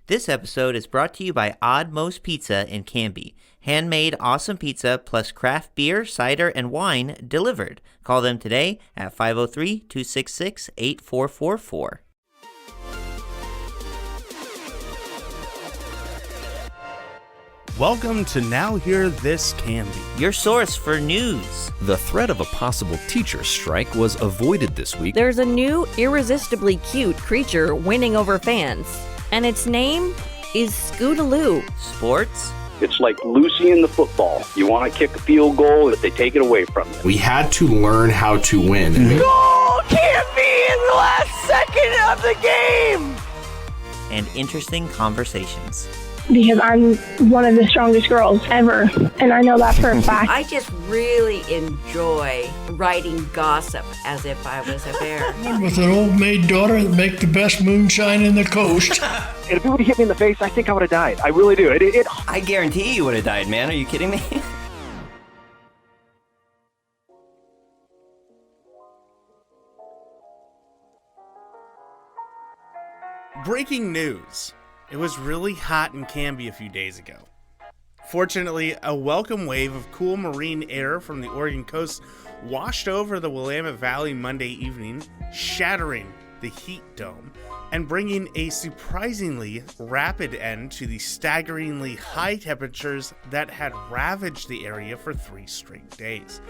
This episode is brought to you by Odd Most Pizza in Canby. Handmade awesome pizza plus craft beer, cider, and wine delivered. Call them today at 503-266-8444. Welcome to Now Hear This Canby, your source for news. The threat of a possible teacher strike was avoided this week. There's a new, irresistibly cute creature winning over fans, and its name is Scootaloo. Sports. It's like Lucy in the football. You want to kick a field goal, but they take it away from you. We had to learn how to win. Goal can't be in the last second of the game! And interesting conversations. Because I'm one of the strongest girls ever, and I know that for a fact. I just really enjoy writing gossip as if I was a bear. With an old maid daughter that make the best moonshine in the coast. And if it would have hit me in the face, I think I would have died. I really do. I guarantee you would have died, man. Are you kidding me? Breaking news. It was really hot in Canby a few days ago. Fortunately, a welcome wave of cool marine air from the Oregon coast washed over the Willamette Valley Monday evening, shattering the heat dome and bringing a surprisingly rapid end to the staggeringly high temperatures that had ravaged the area for 3 straight days.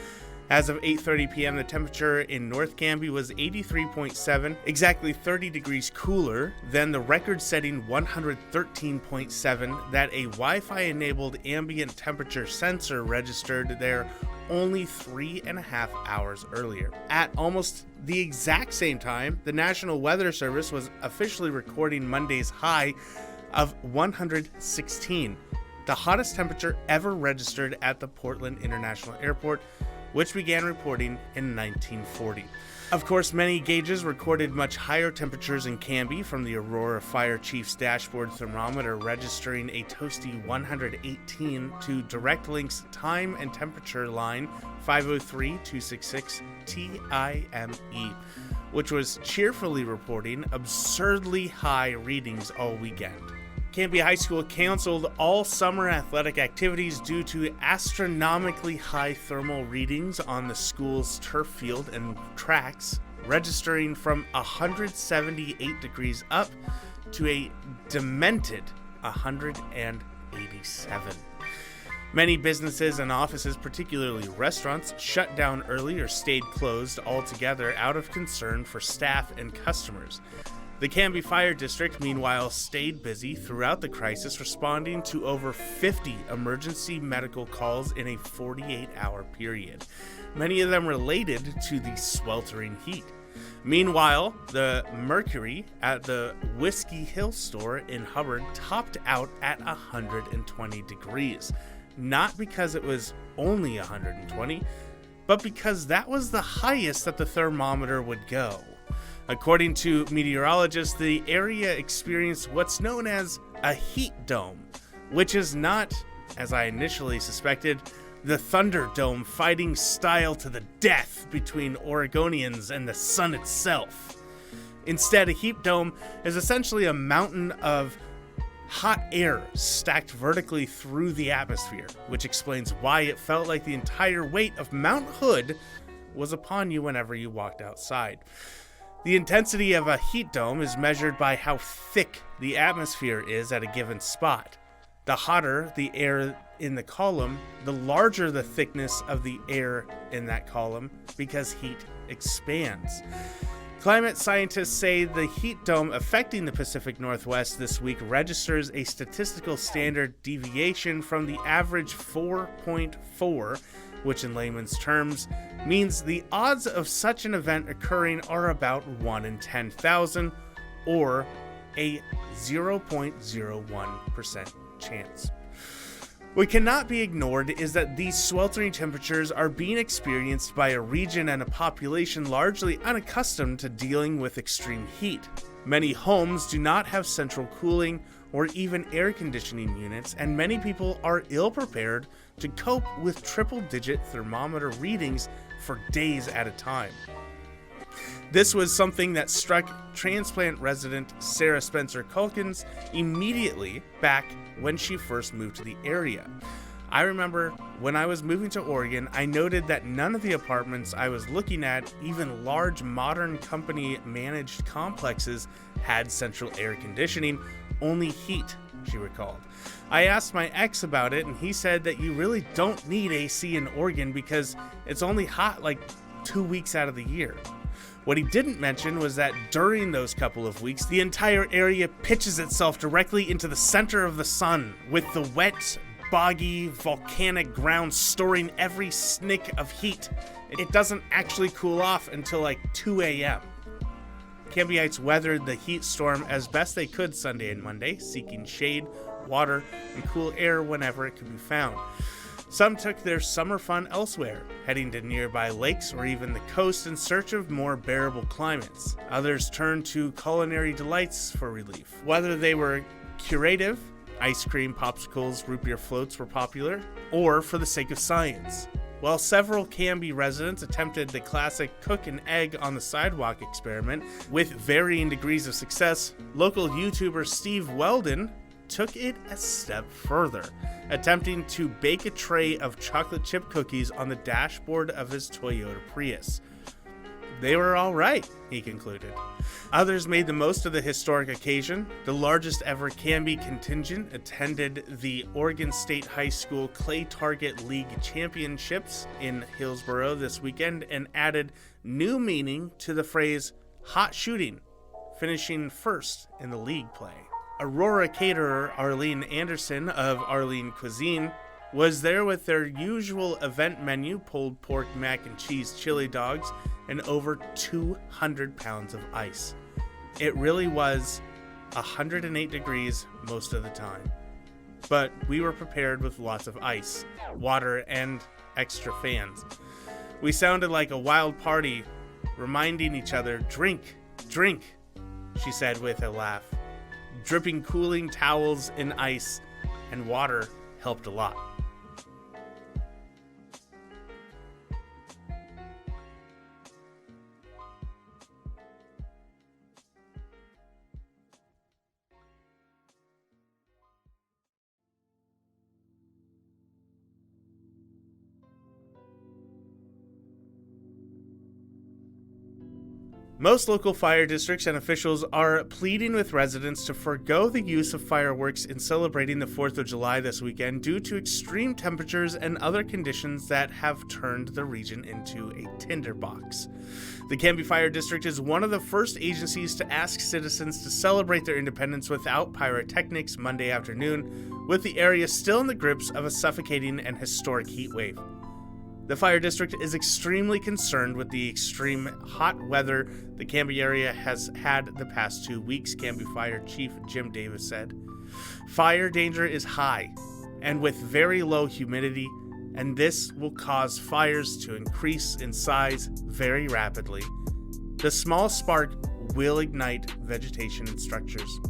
As of 8:30 p.m., the temperature in North Canby was 83.7, exactly 30 degrees cooler than the record-setting 113.7 that a Wi-Fi-enabled ambient temperature sensor registered there only 3.5 hours earlier. At almost the exact same time, the National Weather Service was officially recording Monday's high of 116, the hottest temperature ever registered at the Portland International Airport, which began reporting in 1940. Of course, many gauges recorded much higher temperatures in Canby, from the Aurora Fire Chief's dashboard thermometer registering a toasty 118 to Direct Link's time and temperature line 503-266-TIME, which was cheerfully reporting absurdly high readings all weekend. Canby High School canceled all summer athletic activities due to astronomically high thermal readings on the school's turf field and tracks, registering from 178 degrees up to a demented 187. Many businesses and offices, particularly restaurants, shut down early or stayed closed altogether out of concern for staff and customers. The Canby Fire District, meanwhile, stayed busy throughout the crisis, responding to over 50 emergency medical calls in a 48-hour period, many of them related to the sweltering heat. Meanwhile, the mercury at the Whiskey Hill store in Hubbard topped out at 120 degrees, not because it was only 120, but because that was the highest that the thermometer would go. According to meteorologists, the area experienced what's known as a heat dome, which is not, as I initially suspected, the Thunderdome fighting style to the death between Oregonians and the sun itself. Instead, a heat dome is essentially a mountain of hot air stacked vertically through the atmosphere, which explains why it felt like the entire weight of Mount Hood was upon you whenever you walked outside. The intensity of a heat dome is measured by how thick the atmosphere is at a given spot. The hotter the air in the column, the larger the thickness of the air in that column, because heat expands. Climate scientists say the heat dome affecting the Pacific Northwest this week registers a statistical standard deviation from the average 4.4, which in layman's terms means the odds of such an event occurring are about 1 in 10,000, or a 0.01% chance. What cannot be ignored is that these sweltering temperatures are being experienced by a region and a population largely unaccustomed to dealing with extreme heat. Many homes do not have central cooling or even air conditioning units, and many people are ill-prepared to cope with triple-digit thermometer readings for days at a time. This was something that struck transplant resident Sarah Spencer Culkins immediately back when she first moved to the area. I remember when I was moving to Oregon, I noted that none of the apartments I was looking at, even large modern company managed complexes, had central air conditioning, only heat, she recalled. I asked my ex about it, and he said that you really don't need AC in Oregon because it's only hot like 2 weeks out of the year. What he didn't mention was that during those couple of weeks, the entire area pitches itself directly into the center of the sun, with the wet, boggy, volcanic ground storing every snick of heat. It doesn't actually cool off until like 2 a.m. Cambyites weathered the heat storm as best they could Sunday and Monday, seeking shade, water, and cool air whenever it could be found. Some took their summer fun elsewhere, heading to nearby lakes or even the coast in search of more bearable climates. Others turned to culinary delights for relief. Whether they were curative, ice cream, popsicles, root beer floats were popular, or for the sake of science. While several Canby residents attempted the classic cook an egg on the sidewalk experiment with varying degrees of success, local YouTuber Steve Weldon took it a step further, attempting to bake a tray of chocolate chip cookies on the dashboard of his Toyota Prius. They were all right, he concluded. Others made the most of the historic occasion. The largest ever Canby contingent attended the Oregon State High School Clay Target League Championships in Hillsboro this weekend and added new meaning to the phrase hot shooting, finishing first in the league play. Aurora caterer Arlene Anderson of Arlene Cuisine was there with their usual event menu, pulled pork, mac and cheese, chili dogs, and over 200 pounds of ice. It really was 108 degrees most of the time. But we were prepared with lots of ice, water, and extra fans. We sounded like a wild party, reminding each other, "Drink, drink," she said with a laugh. Dripping cooling towels in ice and water helped a lot. Most local fire districts and officials are pleading with residents to forgo the use of fireworks in celebrating the 4th of July this weekend due to extreme temperatures and other conditions that have turned the region into a tinderbox. The Canby Fire District is one of the first agencies to ask citizens to celebrate their independence without pyrotechnics Monday afternoon, with the area still in the grips of a suffocating and historic heat wave. The fire district is extremely concerned with the extreme hot weather the Canby area has had the past 2 weeks, Canby Fire Chief Jim Davis said. Fire danger is high and with very low humidity, and this will cause fires to increase in size very rapidly. The small spark will ignite vegetation and structures.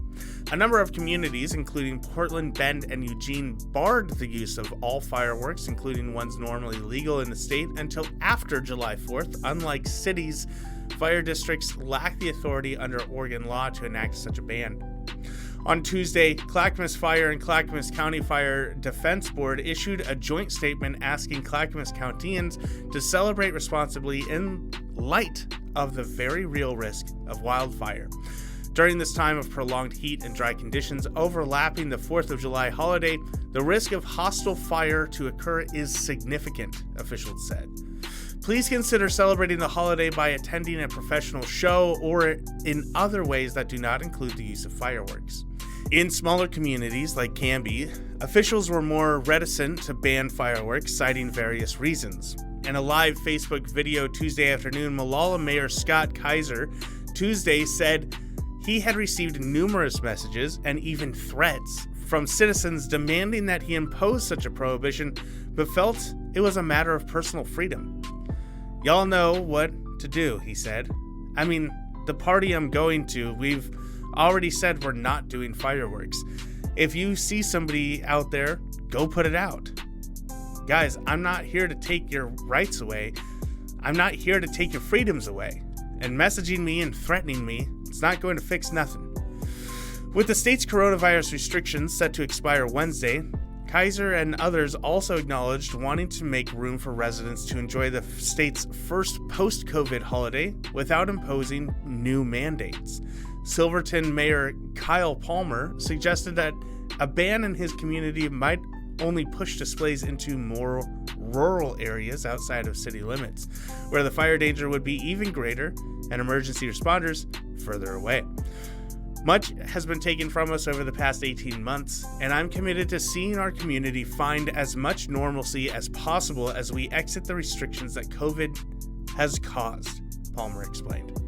A number of communities, including Portland, Bend, and Eugene, barred the use of all fireworks, including ones normally legal in the state, until after July 4th. Unlike cities, fire districts lack the authority under Oregon law to enact such a ban. On Tuesday, Clackamas Fire and Clackamas County Fire Defense Board issued a joint statement asking Clackamas Countyans to celebrate responsibly in light of the very real risk of wildfire. During this time of prolonged heat and dry conditions overlapping the 4th of July holiday, the risk of hostile fire to occur is significant, officials said. Please consider celebrating the holiday by attending a professional show or in other ways that do not include the use of fireworks. In smaller communities like Canby, officials were more reticent to ban fireworks, citing various reasons. In a live Facebook video Tuesday afternoon, Molalla Mayor Scott Kaiser Tuesday said he had received numerous messages and even threats from citizens demanding that he impose such a prohibition, but felt it was a matter of personal freedom. "Y'all know what to do," he said. "I mean, the party I'm going to, we've already said we're not doing fireworks. If you see somebody out there, go put it out. Guys, I'm not here to take your rights away. I'm not here to take your freedoms away. and messaging me and threatening me, it's not going to fix nothing. With the state's coronavirus restrictions set to expire Wednesday, Kaiser and others also acknowledged wanting to make room for residents to enjoy the state's first post-COVID holiday without imposing new mandates. Silverton Mayor Kyle Palmer suggested that a ban in his community might only push displays into more rural areas outside of city limits, where the fire danger would be even greater and emergency responders further away. Much has been taken from us over the past 18 months, and I'm committed to seeing our community find as much normalcy as possible as we exit the restrictions that COVID has caused, Palmer explained.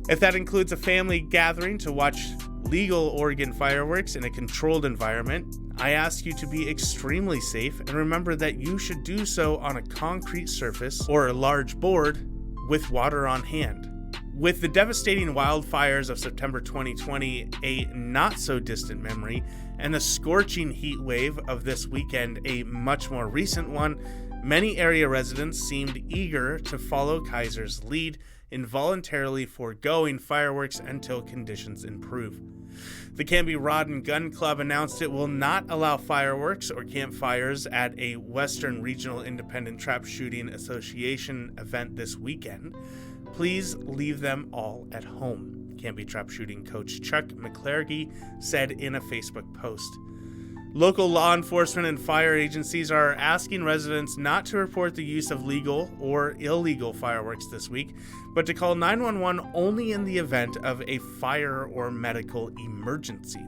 If that includes a family gathering to watch legal Oregon fireworks in a controlled environment, I ask you to be extremely safe and remember that you should do so on a concrete surface or a large board with water on hand. With the devastating wildfires of September 2020 a not-so-distant memory, and the scorching heat wave of this weekend a much more recent one, many area residents seemed eager to follow Kaiser's lead, involuntarily foregoing fireworks until conditions improve. The Canby Rod and Gun Club announced it will not allow fireworks or campfires at a Western Regional Independent Trap Shooting Association event this weekend. Please leave them all at home, Canby Trap Shooting coach Chuck McClargy said in a Facebook post. Local law enforcement and fire agencies are asking residents not to report the use of legal or illegal fireworks this week, but to call 911 only in the event of a fire or medical emergency.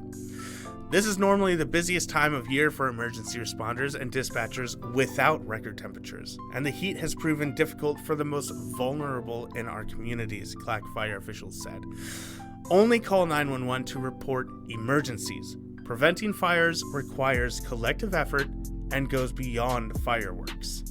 This is normally the busiest time of year for emergency responders and dispatchers without record temperatures, and the heat has proven difficult for the most vulnerable in our communities, Clack fire officials said. Only call 911 to report emergencies. Preventing fires requires collective effort and goes beyond fireworks.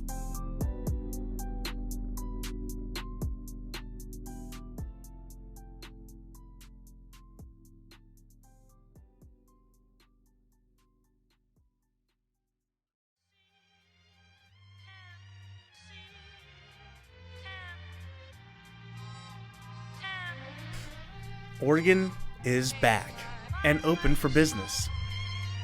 Oregon is back and open for business.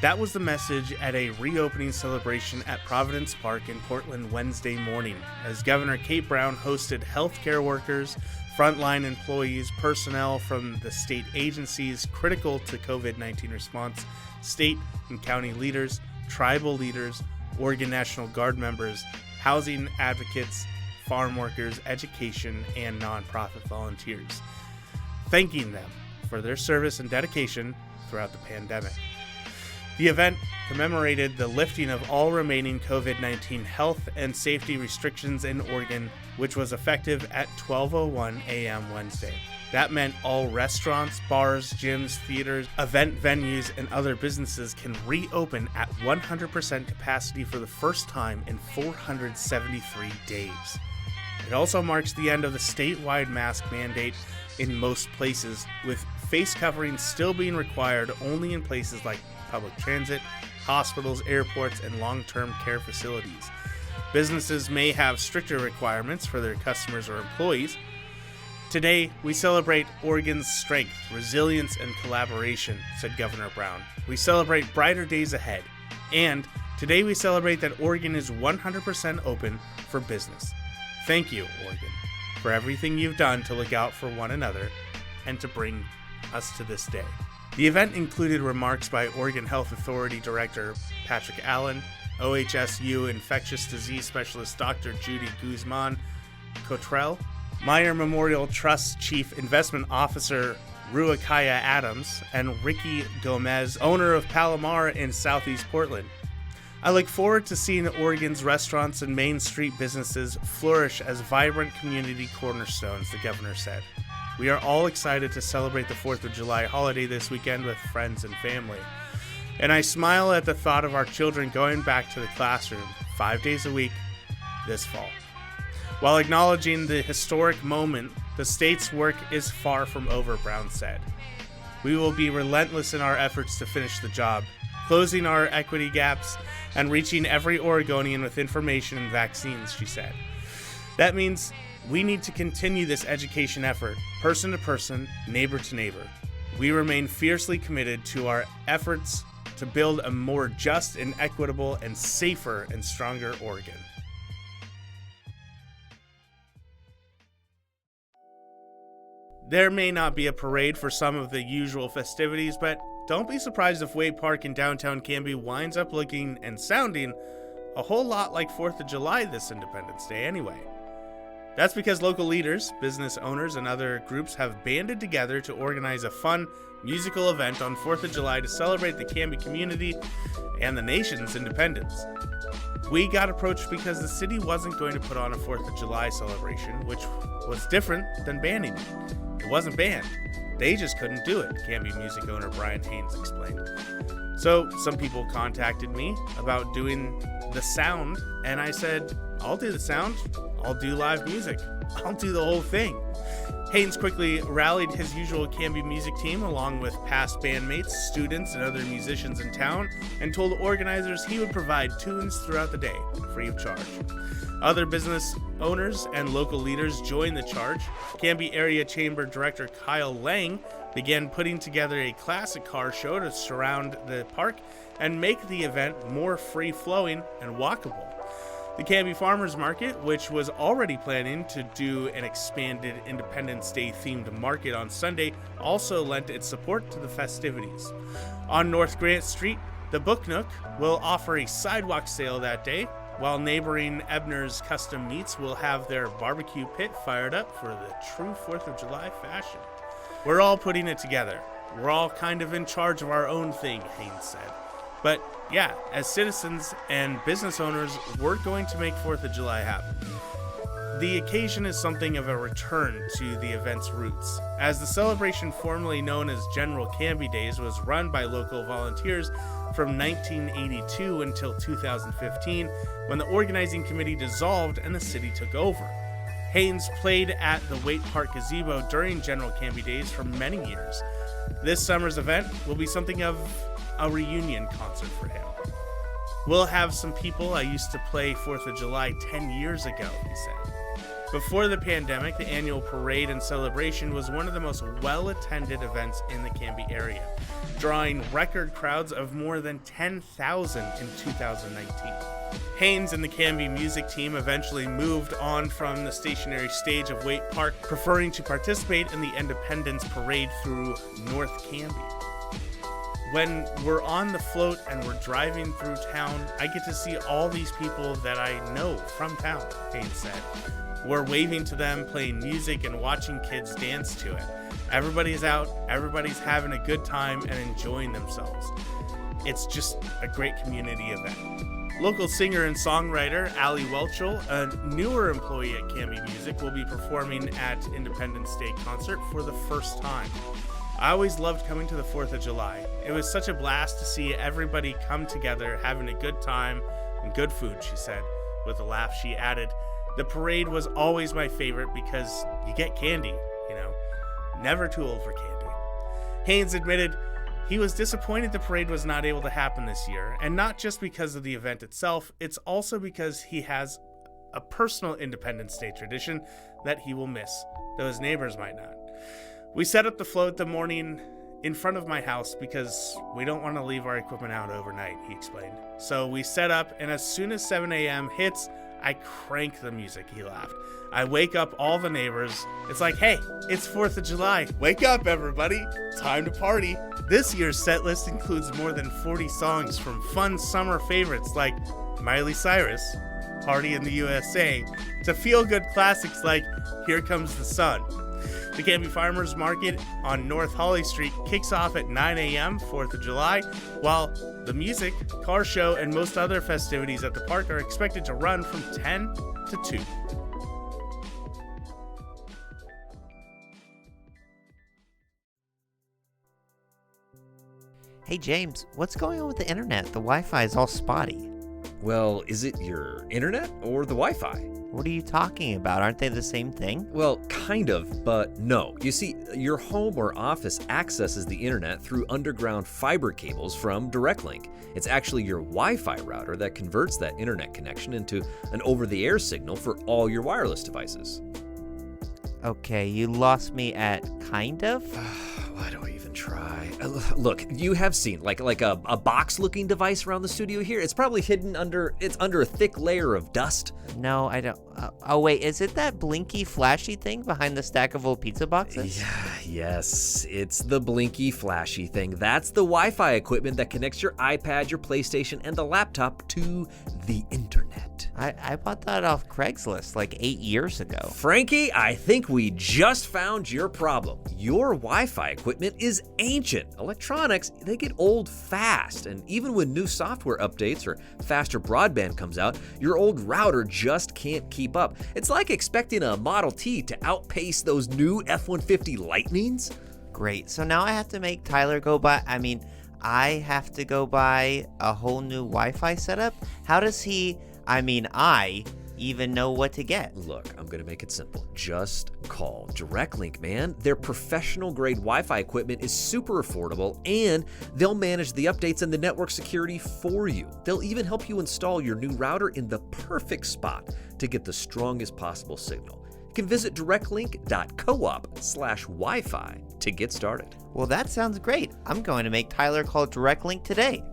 That was the message at a reopening celebration at Providence Park in Portland Wednesday morning, as Governor Kate Brown hosted healthcare workers, frontline employees, personnel from the state agencies critical to COVID-19 response, state and county leaders, tribal leaders, Oregon National Guard members, housing advocates, farm workers, education, and nonprofit volunteers, thanking them for their service and dedication throughout the pandemic. The event commemorated the lifting of all remaining COVID-19 health and safety restrictions in Oregon, which was effective at 12:01 a.m. Wednesday. That meant all restaurants, bars, gyms, theaters, event venues, and other businesses can reopen at 100% capacity for the first time in 473 days. It also marks the end of the statewide mask mandate in most places, with face coverings still being required only in places like public transit, hospitals, airports, and long-term care facilities. Businesses may have stricter requirements for their customers or employees. Today, we celebrate Oregon's strength, resilience, and collaboration, said Governor Brown. We celebrate brighter days ahead. And today we celebrate that Oregon is 100% open for business. Thank you, Oregon, for everything you've done to look out for one another and to bring us to this day. The event included remarks by Oregon Health Authority Director Patrick Allen, OHSU Infectious Disease Specialist Dr. Judy Guzman Cottrell, Meyer Memorial Trust Chief Investment Officer Ruakaya Adams, and Ricky Gomez, owner of Palomar in Southeast Portland. I look forward to seeing Oregon's restaurants and Main Street businesses flourish as vibrant community cornerstones, the governor said. We are all excited to celebrate the 4th of July holiday this weekend with friends and family. And I smile at the thought of our children going back to the classroom 5 days a week this fall. While acknowledging the historic moment, the state's work is far from over, Brown said. We will be relentless in our efforts to finish the job, closing our equity gaps and reaching every Oregonian with information and vaccines, she said. That means We need to continue this education effort, person to person, neighbor to neighbor. We remain fiercely committed to our efforts to build a more just and equitable and safer and stronger Oregon. There may not be a parade for some of the usual festivities, but don't be surprised if Wade Park in downtown Canby winds up looking and sounding a whole lot like 4th of July this Independence Day anyway. That's because local leaders, business owners, and other groups have banded together to organize a fun musical event on 4th of July to celebrate the Canby community and the nation's independence. We got approached because the city wasn't going to put on a 4th of July celebration, which was different than banning it. It wasn't banned. They just couldn't do it, Canby music owner Brian Haynes explained. So some people contacted me about doing the sound, and I said, I'll do the sound, I'll do live music, I'll do the whole thing. Haynes quickly rallied his usual Canby music team along with past bandmates, students, and other musicians in town, and told organizers he would provide tunes throughout the day, free of charge. Other business owners and local leaders joined the charge. Canby Area Chamber Director Kyle Lang began putting together a classic car show to surround the park and make the event more free-flowing and walkable. The Canby Farmers Market, which was already planning to do an expanded Independence Day themed market on Sunday, also lent its support to the festivities. On North Grant Street, the Book Nook will offer a sidewalk sale that day, while neighboring Ebner's Custom Meats will have their barbecue pit fired up for the true 4th of July fashion. We're all putting it together. We're all kind of in charge of our own thing, Haynes said. But yeah, as citizens and business owners, we're going to make 4th of July happen. The occasion is something of a return to the event's roots, as the celebration formerly known as General Canby Days was run by local volunteers from 1982 until 2015, when the organizing committee dissolved and the city took over. Haynes played at the Wade Park Gazebo during General Canby Days for many years. This summer's event will be something of a reunion concert for him. We'll have some people I used to play 4th of July 10 years ago, he said. Before the pandemic, the annual parade and celebration was one of the most well-attended events in the Canby area, drawing record crowds of more than 10,000 in 2019. Haynes and the Canby music team eventually moved on from the stationary stage of Wade Park, preferring to participate in the Independence Parade through North Canby. When we're on the float and we're driving through town, I get to see all these people that I know from town, Haynes said. We're waving to them, playing music, and watching kids dance to it. Everybody's out, everybody's having a good time and enjoying themselves. It's just a great community event. Local singer and songwriter Allie Welchel, a newer employee at Canby Music, will be performing at Independence Day concert for the first time. I always loved coming to the 4th of July. It was such a blast to see everybody come together, having a good time and good food, she said. With a laugh, she added, "The parade was always my favorite because you get candy, you know. Never too old for candy." Haynes admitted he was disappointed the parade was not able to happen this year, and not just because of the event itself, it's also because he has a personal Independence Day tradition that he will miss, though his neighbors might not. "We set up the float the morning in front of my house because we don't want to leave our equipment out overnight," he explained. "So we set up, and as soon as 7 a.m. hits, I crank the music," he laughed. "I wake up all the neighbors. It's like, hey, it's 4th of July. Wake up, everybody. Time to party." This year's set list includes more than 40 songs from fun summer favorites like Miley Cyrus, Party in the USA, to feel-good classics like Here Comes the Sun. The Canby Farmers Market on North Holly Street kicks off at 9 a.m. 4th of July, while the music, car show, and most other festivities at the park are expected to run from 10 to 2. Hey James, what's going on with the internet? The Wi-Fi is all spotty. Well, is it your internet or the Wi-Fi? What are you talking about? Aren't they the same thing? Well, kind of, but no. You see, your home or office accesses the internet through underground fiber cables from DirectLink. It's actually your Wi-Fi router that converts that internet connection into an over-the-air signal for all your wireless devices. Okay, you lost me at kind of? Why do I even try? Look, you have seen like a box-looking device around the studio here. It's probably hidden under a thick layer of dust. No, I don't. Oh, wait, is it that blinky, flashy thing behind the stack of old pizza boxes? Yes, it's the blinky, flashy thing. That's the Wi-Fi equipment that connects your iPad, your PlayStation, and the laptop to the internet. I bought that off Craigslist like 8 years ago. Frankie, I think we just found your problem. Your Wi-Fi equipment is ancient. Electronics, they get old fast, and even when new software updates or faster broadband comes out, your old router just can't keep up. It's like expecting a Model T to outpace those new F-150 Lightnings. Great, so now I have to make Tyler go buy, I have to go buy a whole new Wi-Fi setup? How does I even know what to get? Look, I'm gonna make it simple. Just call DirectLink, man. Their professional grade Wi-Fi equipment is super affordable, and they'll manage the updates and the network security for you. They'll even help you install your new router in the perfect spot to get the strongest possible signal. You can visit directlink.coop/Wi-Fi to get started. Well, that sounds great. I'm going to make Tyler call DirectLink today.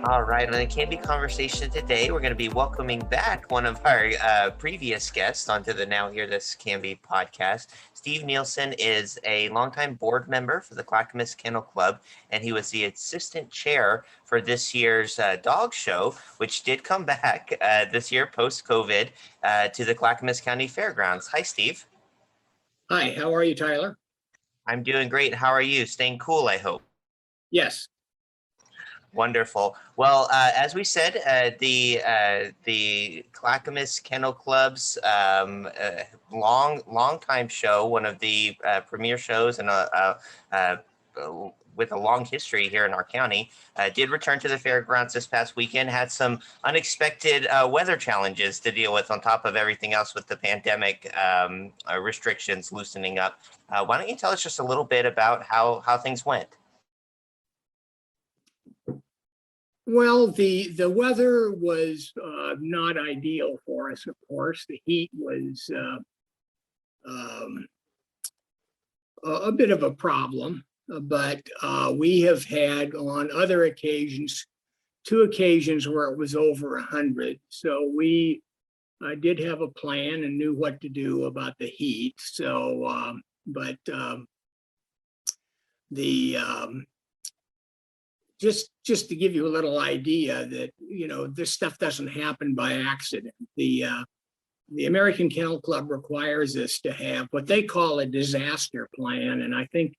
All right, on the Canby Conversation today, we're going to be welcoming back one of our previous guests onto the Now Hear This Canby podcast. Steve Nielsen is a longtime board member for the Clackamas Kennel Club, and he was the assistant chair for this year's dog show, which did come back this year post-COVID to the Clackamas County Fairgrounds. Hi, Steve. Hi, how are you, Tyler? I'm doing great. How are you? Staying cool, I hope. Yes. Wonderful. Well, as we said, the Clackamas Kennel Club's long time show, one of the premier shows and with a long history here in our county, did return to the fairgrounds this past weekend. Had some unexpected weather challenges to deal with on top of everything else with the pandemic restrictions loosening up. Why don't you tell us just a little bit about how things went? Well, the weather was not ideal for us, of course. The heat was a bit of a problem, but we have had on other occasions, 2 occasions where it was over 100. So we did have a plan and knew what to do about the heat. So, just to give you a little idea that, this stuff doesn't happen by accident. The American Kennel Club requires us to have what they call a disaster plan, and I think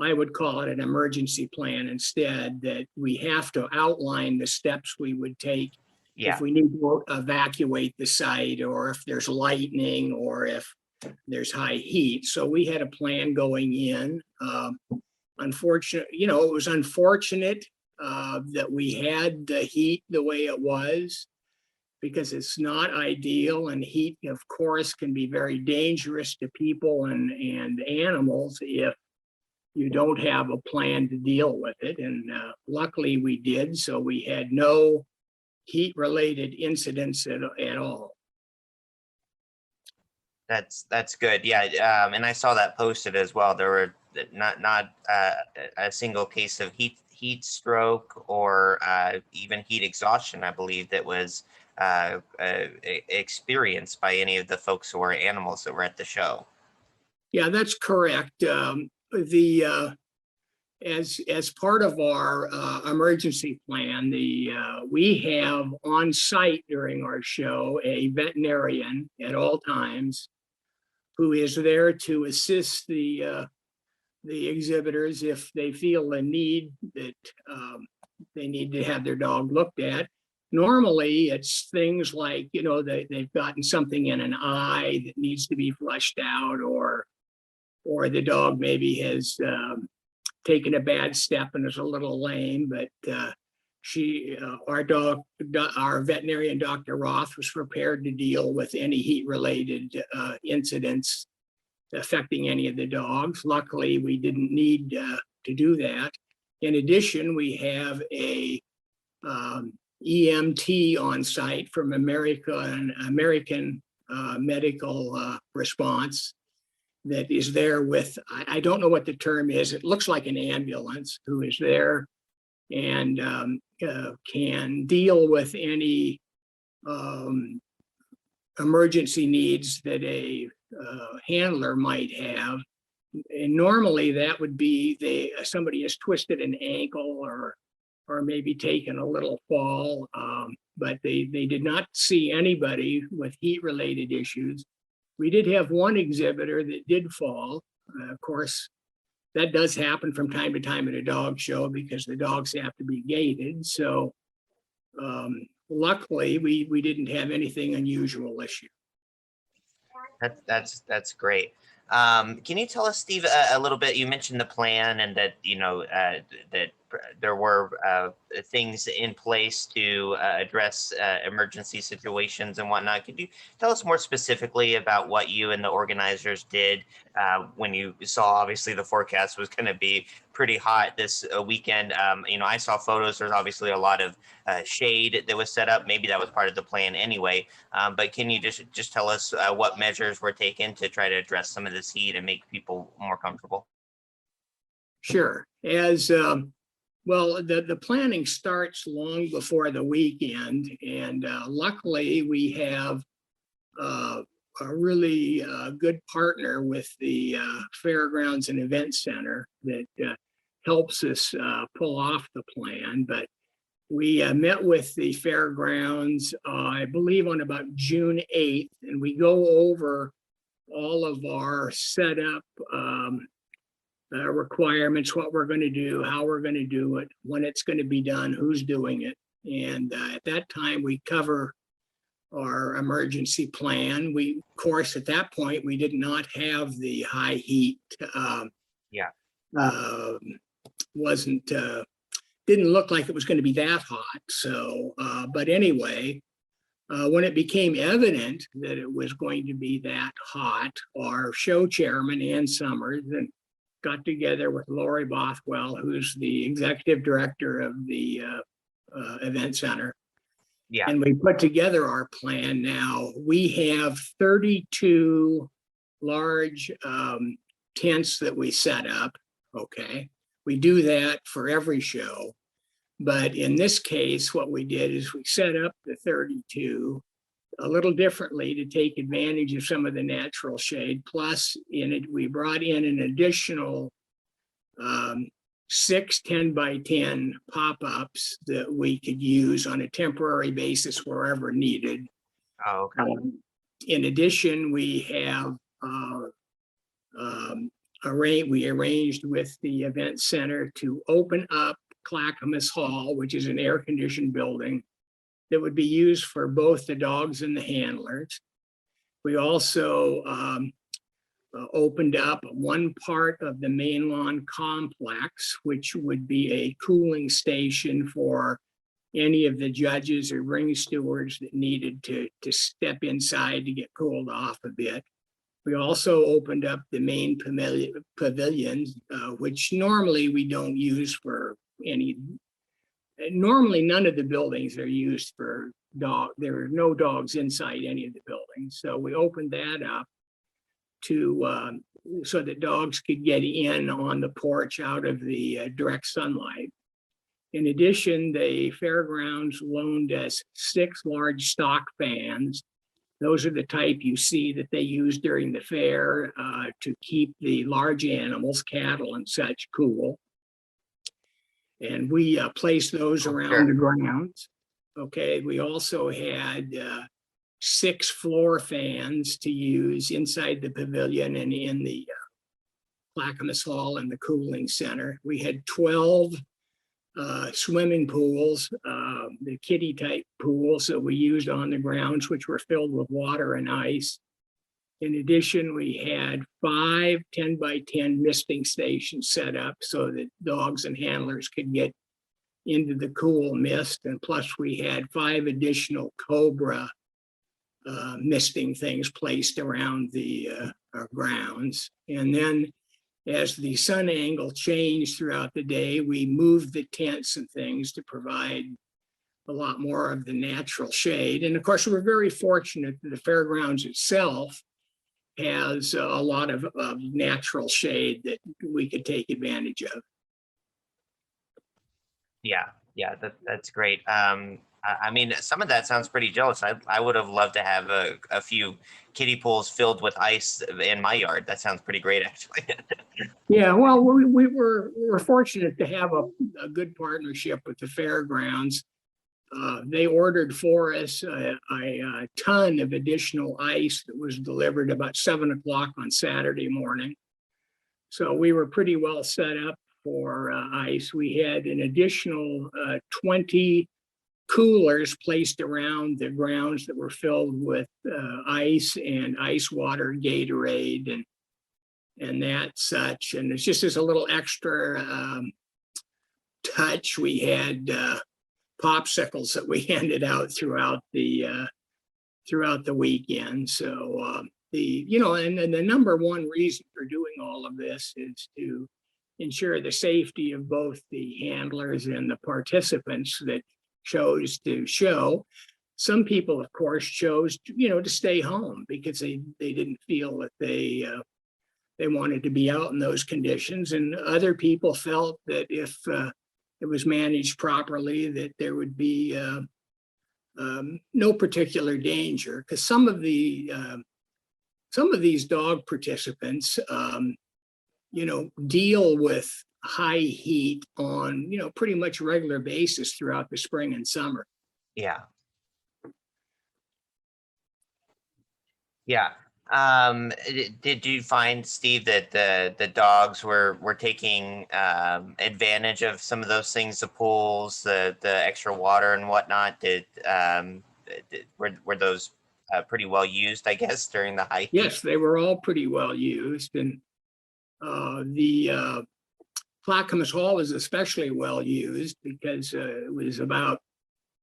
I would call it an emergency plan instead, that we have to outline the steps we would take if we need to evacuate the site, or if there's lightning, or if there's high heat. So we had a plan going in. It was unfortunate that we had the heat the way it was, because it's not ideal, and heat, of course, can be very dangerous to people and animals if you don't have a plan to deal with it. And luckily we did, so we had no heat-related incidents at all. That's good. Yeah, and I saw that posted as well. There were not a single case of heat stroke or even heat exhaustion, I believe, that was experienced by any of the folks or animals that were at the show. Yeah, that's correct. As part of our emergency plan, we have on site during our show a veterinarian at all times who is there to assist the exhibitors if they feel a need that they need to have their dog looked at. Normally, it's things like, they've gotten something in an eye that needs to be flushed out, or the dog maybe has taken a bad step and is a little lame. But our veterinarian, Dr. Roth, was prepared to deal with any heat-related incidents affecting any of the dogs. Luckily, we didn't need to do that. In addition, we have a EMT on site from American Medical Response that is there with, I don't know what the term is, it looks like an ambulance, who is there and can deal with any emergency needs that a handler might have. And normally that would be somebody has twisted an ankle or maybe taken a little fall, but they did not see anybody with heat-related issues. We did have one exhibitor that did fall. Of course, that does happen from time to time at a dog show because the dogs have to be gated. So luckily, we didn't have anything unusual this year. That's great. Can you tell us, Steve, a little bit? You mentioned the plan and that that there were things in place to address emergency situations and whatnot. Could you tell us more specifically about what you and the organizers did when you saw, obviously, the forecast was going to be pretty hot this weekend? I saw photos. There's obviously a lot of shade that was set up. Maybe that was part of the plan anyway. But can you just tell us what measures were taken to try to address some of this heat and make people more comfortable? Sure. As well, the planning starts long before the weekend, and luckily we have a really good partner with the Fairgrounds and Event Center that helps us pull off the plan. But we met with the Fairgrounds, I believe, on about June 8th, and we go over all of our setup requirements, what we're going to do, how we're going to do it, when it's going to be done, who's doing it. And at that time, we cover our emergency plan. We, of course, at that point, we did not have the high heat. Didn't look like it was going to be that hot. So, but anyway, when it became evident that it was going to be that hot, our show chairman, Ann Summers, and got together with Lori Bothwell, who's the executive director of the event center. Yeah. And we put together our plan. Now we have 32 large tents that we set up. Okay. We do that for every show. But in this case, what we did is we set up the 32 a little differently to take advantage of some of the natural shade. Plus, in it, we brought in an additional 6 10x10 pop-ups that we could use on a temporary basis wherever needed. Oh, okay. In addition, we have we arranged with the event center to open up Clackamas Hall, which is an air-conditioned building that would be used for both the dogs and the handlers. We also opened up one part of the main lawn complex, which would be a cooling station for any of the judges or ring stewards that needed to step inside to get cooled off a bit. We also opened up the main pavilions, which normally we don't use for any. Normally, none of the buildings are used for dog. There are no dogs inside any of the buildings. So we opened that up to so that dogs could get in on the porch out of the direct sunlight. In addition, the fairgrounds loaned us 6 large stock fans. Those are the type you see that they use during the fair to keep the large animals, cattle and such, cool. And we placed those around the grounds. Okay, we also had 6 floor fans to use inside the pavilion and in the Clackamas Hall and the cooling center. We had 12 swimming pools, the kiddie type pools that we used on the grounds, which were filled with water and ice. In addition, we had 5 10x10 misting stations set up so that dogs and handlers could get into the cool mist. And plus we had 5 additional Cobra misting things placed around our grounds. And then as the sun angle changed throughout the day, we moved the tents and things to provide a lot more of the natural shade. And of course, we're very fortunate that the fairgrounds itself has a lot of natural shade that we could take advantage of. Yeah, that's great. I mean, some of that sounds pretty jealous. I would have loved to have a few kiddie pools filled with ice in my yard. That sounds pretty great, actually. Yeah, well, we're fortunate to have a good partnership with the fairgrounds. They ordered for us a ton of additional ice that was delivered about 7 o'clock on Saturday morning. So we were pretty well set up for ice. We had an additional 20 coolers placed around the grounds that were filled with ice and ice water, Gatorade, and that such. And it's just as a little extra touch, we had popsicles that we handed out throughout the weekend. So and the number one reason for doing all of this is to ensure the safety of both the handlers and the participants that chose to show. Some people, of course, chose to stay home because they didn't feel that they wanted to be out in those conditions, and other people felt that if it was managed properly, that there would be no particular danger. Because some of these dog participants, deal with high heat on pretty much regular basis throughout the spring and summer. Yeah. Did you find, Steve, that the dogs were taking advantage of some of those things, the pools, the extra water and whatnot? Were those pretty well used, I guess, during the high heat? Yes, they were all pretty well used, and the Clackamas Hall was especially well used because it was about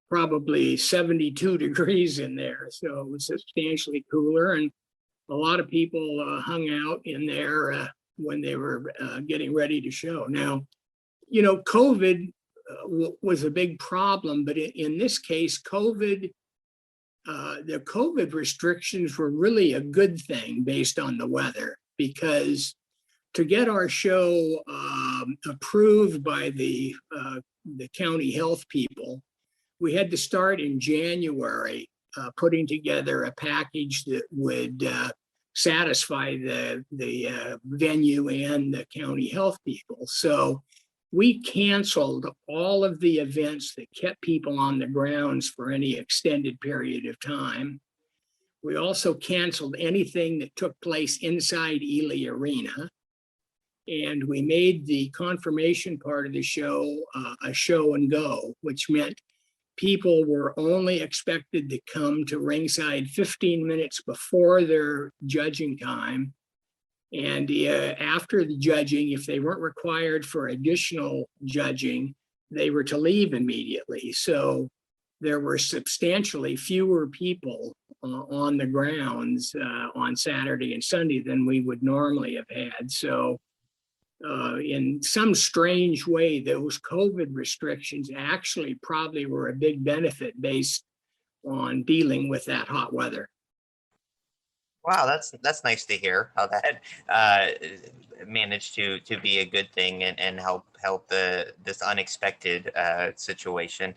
probably 72 degrees in there, so it was substantially cooler, and a lot of people hung out in there when they were getting ready to show. Now, COVID was a big problem, but in this case, the COVID restrictions were really a good thing based on the weather, because to get our show approved by the county health people, we had to start in January putting together a package that would satisfy the venue and the county health people. So we canceled all of the events that kept people on the grounds for any extended period of time. We also canceled anything that took place inside Ely Arena. And we made the confirmation part of the show a show and go, which meant people were only expected to come to ringside 15 minutes before their judging time. And after the judging, if they weren't required for additional judging, they were to leave immediately. So there were substantially fewer people on the grounds on Saturday and Sunday than we would normally have had. So in some strange way, those COVID restrictions actually probably were a big benefit based on dealing with that hot weather. Wow, that's nice to hear how that managed to be a good thing and help this unexpected situation.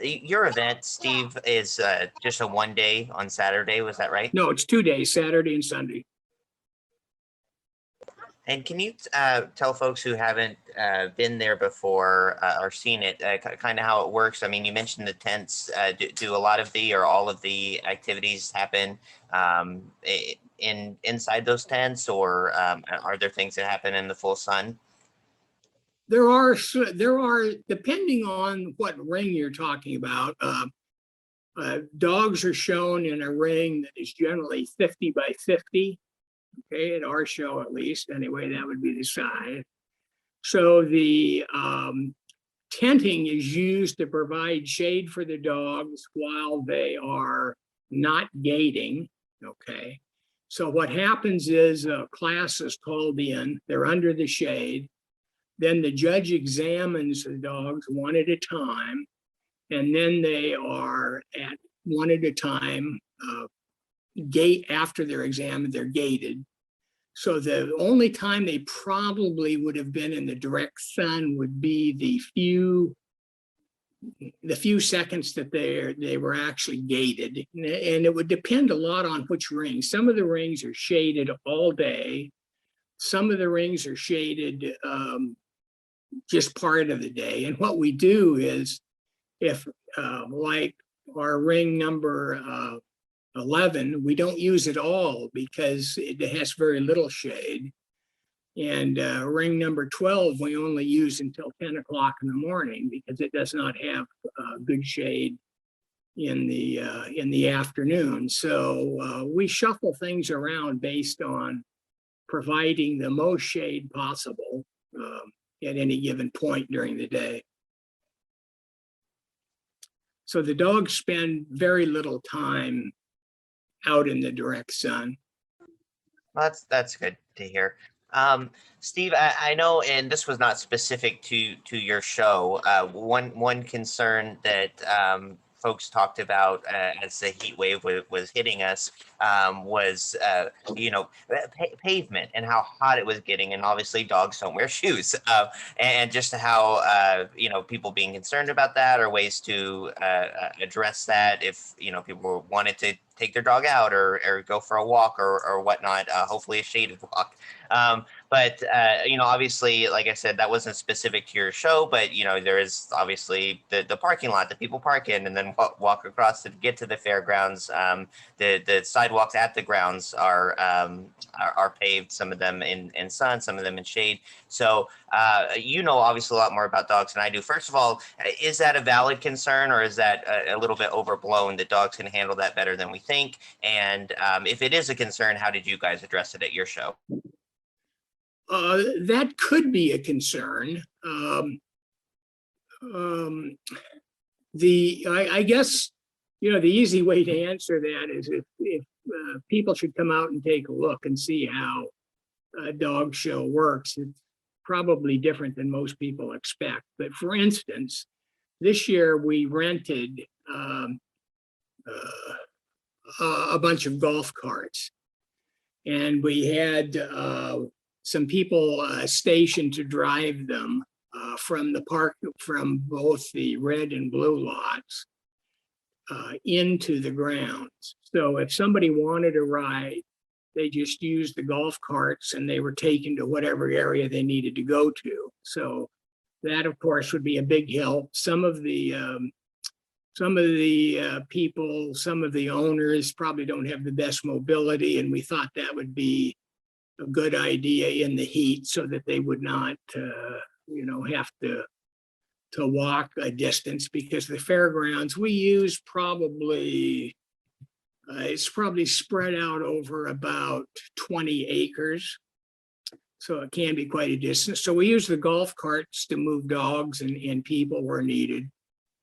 Your event, Steve, is just a one day on Saturday. Was that right? No, it's 2 days, Saturday and Sunday. And can you tell folks who haven't been there before or seen it, kind of how it works? I mean, you mentioned the tents. Do a lot of or all of the activities happen inside those tents, or are there things that happen in the full sun? There are, depending on what ring you're talking about. Dogs are shown in a ring that is generally 50 by 50. Okay, at our show at least, anyway, that would be the size. So the tenting is used to provide shade for the dogs while they are not gating, okay? So what happens is a class is called in, they're under the shade, then the judge examines the dogs one at a time, and then they are at one at a time, gate after they're examined, they're gated. So the only time they probably would have been in the direct sun would be the few seconds that they were actually gated. And it would depend a lot on which ring. Some of the rings are shaded all day. Some of the rings are shaded just part of the day. And what we do is, if like our ring number 11, we don't use it all because it has very little shade. And ring number 12, we only use until 10 o'clock in the morning because it does not have good shade in the afternoon. So we shuffle things around based on providing the most shade possible at any given point during the day. So the dogs spend very little time out in the direct sun. That's good to hear. Steve, I know, and this was not specific to your show. One concern that folks talked about as the heat wave was hitting us was pavement and how hot it was getting, and obviously dogs don't wear shoes, and just how people being concerned about that, or ways to address that if people wanted to take their dog out or go for a walk or whatnot, hopefully a shaded walk. But obviously, like I said, that wasn't specific to your show, but there is obviously the parking lot that people park in and then walk across to get to the fairgrounds. The sidewalks at the grounds are paved, some of them in sun, some of them in shade. So obviously a lot more about dogs than I do. First of all, is that a valid concern, or is that a little bit overblown that dogs can handle that better than we think? And if it is a concern, how did you guys address it at your show? That could be a concern. I guess the easy way to answer that is if people should come out and take a look and see how a dog show works. It's probably different than most people expect. But for instance, this year we rented a bunch of golf carts, and we had some people stationed to drive them from the park, from both the red and blue lots into the grounds. So if somebody wanted a ride, they just used the golf carts and they were taken to whatever area they needed to go to. So that, of course, would be a big help. Some of the people, some of the owners probably don't have the best mobility, and we thought that would be a good idea in the heat so that they would not, have to walk a distance, because the fairgrounds we use it's probably spread out over about 20 acres. So it can be quite a distance. So we use the golf carts to move dogs and people where needed.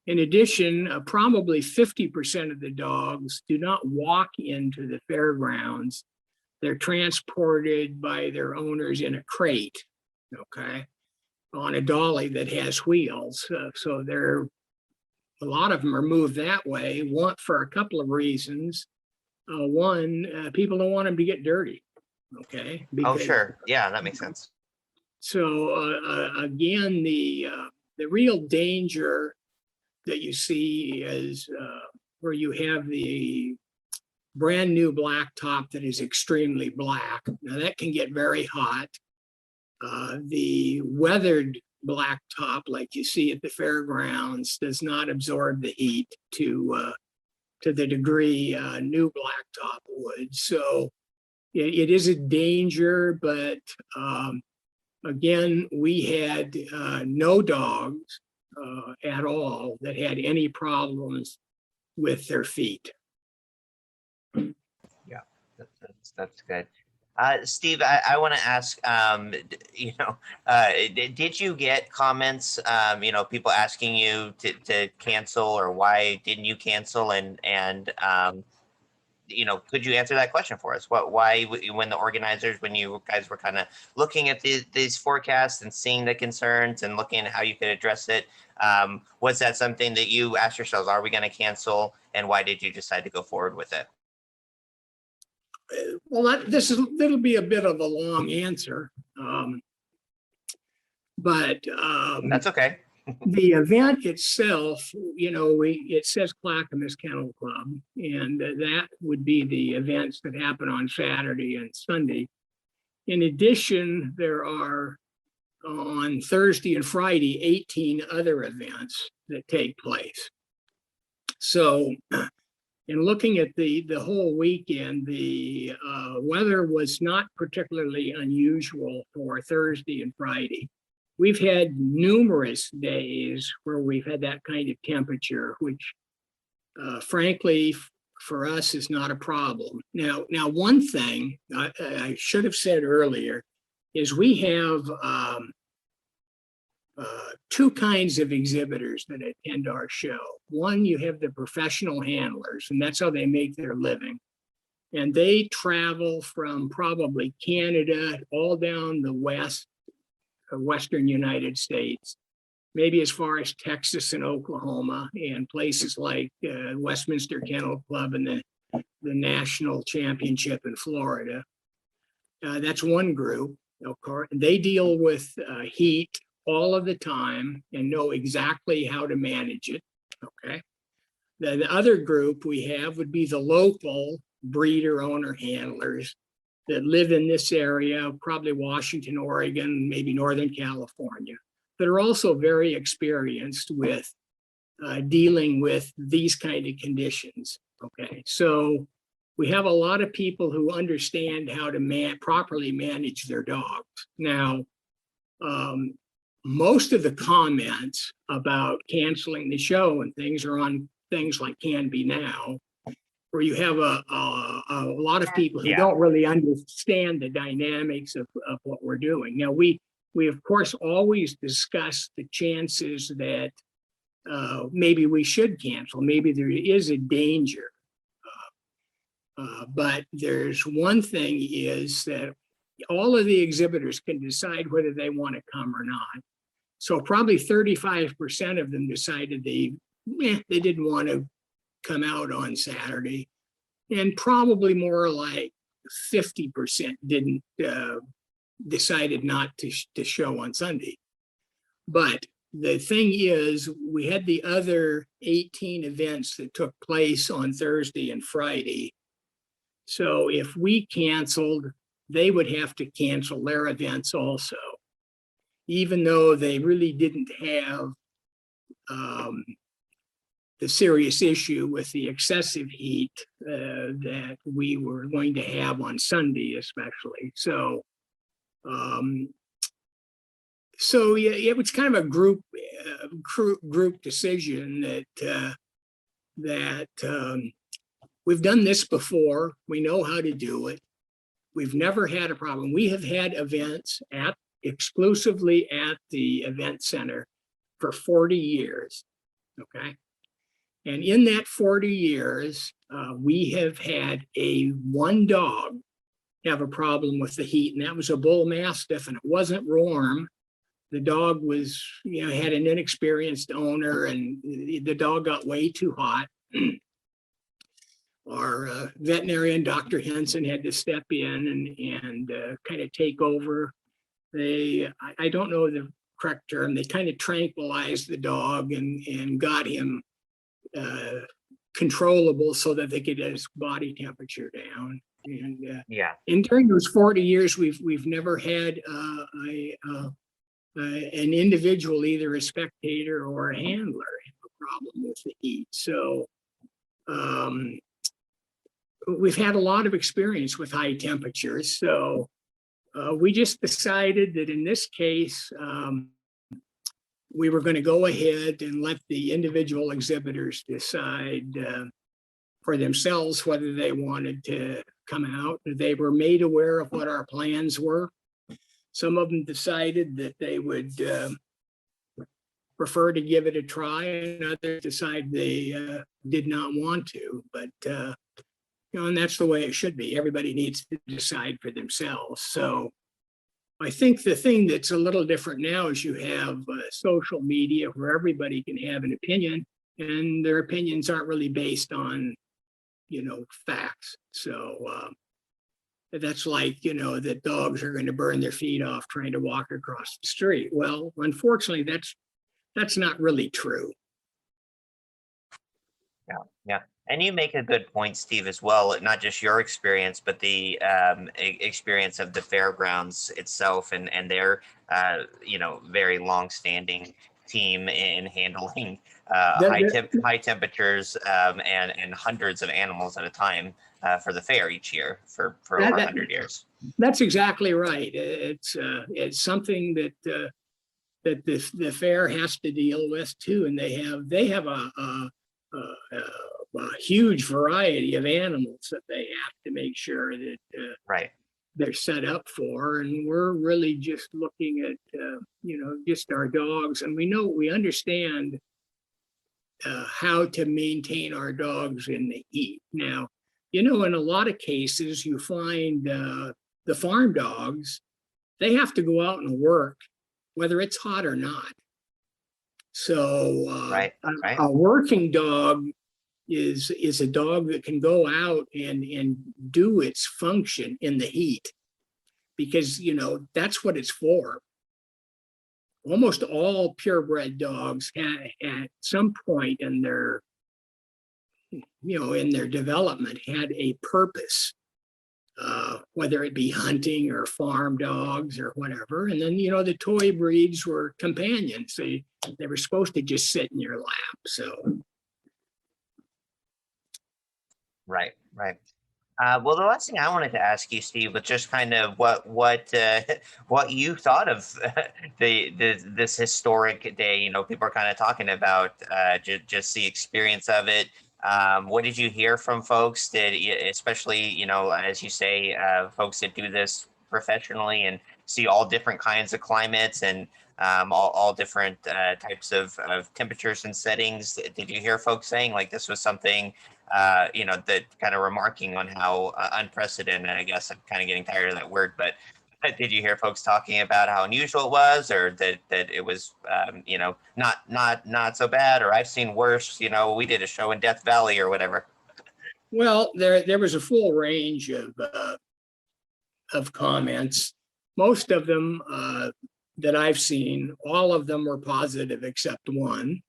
In addition, probably 50% of the dogs do not walk into the fairgrounds. They're transported by their owners in a crate, okay, on a dolly that has wheels. So a lot of them are moved that way, for a couple of reasons. One, people don't want them to get dirty, okay? Oh, sure. Yeah, that makes sense. So again, the real danger that you see is where you have the brand new blacktop that is extremely black. Now that can get very hot. The weathered blacktop, like you see at the fairgrounds, does not absorb the heat to the degree new blacktop would. So it is a danger, but again, we had no dogs at all that had any problems with their feet. Yeah, that's good. Steve, I want to ask, did you get comments, people asking you to cancel, or why didn't you cancel? Could you answer that question for us? Why, when the organizers, when you guys were kind of looking at these forecasts and seeing the concerns and looking at how you could address it, was that something that you asked yourselves, are we going to cancel? And why did you decide to go forward with it? Well, that'll be a bit of a long answer, but that's okay. The event itself, it says Clackamas Kennel Club, and that would be the events that happen on Saturday and Sunday. In addition, there are on Thursday and Friday 18 other events that take place. So in looking at the whole weekend, the weather was not particularly unusual for Thursday and Friday. We've had numerous days where we've had that kind of temperature, which frankly, for us is not a problem. Now one thing I should have said earlier is we have two kinds of exhibitors that attend our show. One, you have the professional handlers, and that's how they make their living. And they travel from probably Canada all down the western United States, maybe as far as Texas and Oklahoma, and places like Westminster Kennel Club and the national championship in Florida. That's one group. They deal with heat all of the time and know exactly how to manage it. Okay. The other group we have would be the local breeder, owner, handlers that live in this area, probably Washington, Oregon, maybe Northern California, that are also very experienced with dealing with these kind of conditions. Okay, so we have a lot of people who understand how to properly manage their dogs. Now, most of the comments about canceling the show and things are on things like Canby Now, where you have a lot of people who don't really understand the dynamics of what we're doing. Now, we of course always discuss the chances that maybe we should cancel, maybe there is a danger. But there's one thing is that all of the exhibitors can decide whether they want to come or not. So probably 35% of them decided they didn't want to come out on Saturday, and probably more like 50% didn't decided not to show on Sunday. But the thing is, we had the other 18 events that took place on Thursday and Friday. So if we canceled, they would have to cancel their events also, even though they really didn't have the serious issue with the excessive heat that we were going to have on Sunday, especially. So yeah, it was kind of a group decision that we've done this before. We know how to do it. We've never had a problem. We have had events exclusively at the event center for 40 years. Okay. And in that 40 years, we have had one dog have a problem with the heat, and that was a bull mastiff, and it wasn't warm. The dog was, had an inexperienced owner, and the dog got way too hot. Our veterinarian, Dr. Henson, had to step in and kind of take over. I don't know the correct term, they kind of tranquilized the dog and got him controllable so that they could get his body temperature down. And during those 40 years, we've never had an individual, either a spectator or a handler, have a problem with the heat. So we've had a lot of experience with high temperatures. So we just decided that in this case, we were going to go ahead and let the individual exhibitors decide for themselves whether they wanted to come out. They were made aware of what our plans were. Some of them decided that they would prefer to give it a try, and others decided they did not want to. But and that's the way it should be. Everybody needs to decide for themselves. So I think the thing that's a little different now is you have social media where everybody can have an opinion, and their opinions aren't really based on, facts. So that's like, that dogs are going to burn their feet off trying to walk across the street. Well, unfortunately, that's not really true. Yeah. And you make a good point, Steve, as well. Not just your experience, but the experience of the fairgrounds itself and their, very long-standing team in handling high temperatures and hundreds of animals at a time for the fair each year for over 100 years. That's exactly right. It's something that the fair has to deal with too, and they have a huge variety of animals that they have to make sure that they're set up for, and we're really just looking at just our dogs, and we understand how to maintain our dogs in the heat. Now, in a lot of cases, you find the farm dogs, they have to go out and work, whether it's hot or not. So a working dog is a dog that can go out and do its function in the heat, because that's what it's for. Almost all purebred dogs at some point in their development had a purpose, whether it be hunting or farm dogs or whatever. And then the toy breeds were companions. They were supposed to just sit in your lap. So Right. Well, the last thing I wanted to ask you, Steve, was just kind of what you thought of this historic day. People are kind of talking about just the experience of it. What did you hear from folks that, especially, as you say, folks that do this professionally and see all different kinds of climates and all different types of temperatures and settings? Did you hear folks saying like this was something, that kind of remarking on how unprecedented, I guess I'm kind of getting tired of that word, but did you hear folks talking about how unusual it was, or that it was, not so bad, or I've seen worse, we did a show in Death Valley or whatever? Well, there was a full range of comments. Most of them that I've seen, all of them were positive except one.